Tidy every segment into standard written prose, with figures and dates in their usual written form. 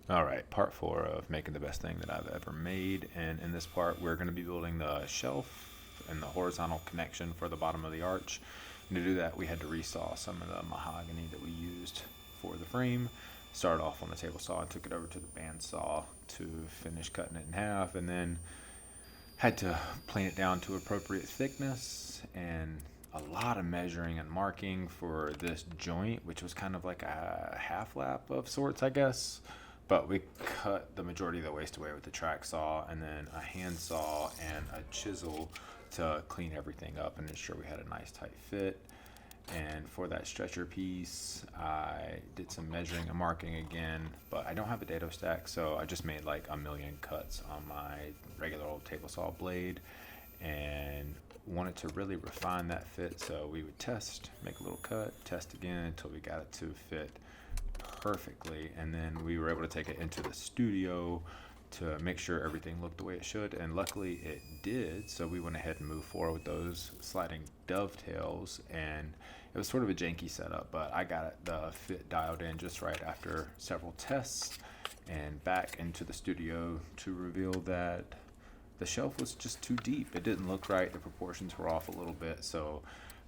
All right, part 4 of making the best thing that I've ever made. And in this part, we're going to be building the shelf and the horizontal connection for the bottom of the arch. And to do that, we had to resaw some of the mahogany that we used for the frame. Started off on the table saw and took it over to the bandsaw to finish cutting it in half, and then had to plane it down to appropriate thickness and a lot of measuring and marking for this joint, which was kind of like a half lap of sorts, I guess. But we cut the majority of the waste away with the track saw and then a hand saw and a chisel to clean everything up and ensure we had a nice tight fit. And for that stretcher piece, I did some measuring and marking again, but I don't have a dado stack, so I just made like a million cuts on my regular old table saw blade and wanted to really refine that fit. So we would test, make a little cut, test again until we got it to fit perfectly. And then we were able to take it into the studio to make sure everything looked the way it should, and luckily it did. So we went ahead and moved forward with those sliding dovetails, and it was sort of a janky setup, but I got the fit dialed in just right after several tests, and back into the studio to reveal that the shelf was just too deep. It didn't look right, the proportions were off a little bit. So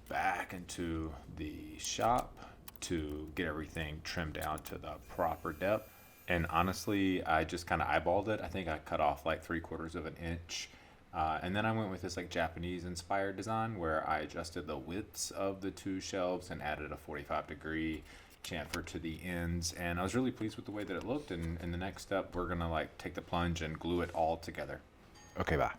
back into the shop to get everything trimmed down to the proper depth. And honestly, I just kind of eyeballed it. I think I cut off like 3/4 of an inch. And then I went with this like Japanese inspired design where I adjusted the widths of the two shelves and added a 45-degree chamfer to the ends. And I was really pleased with the way that it looked. And in the next step, we're going to like take the plunge and glue it all together. Okay, bye.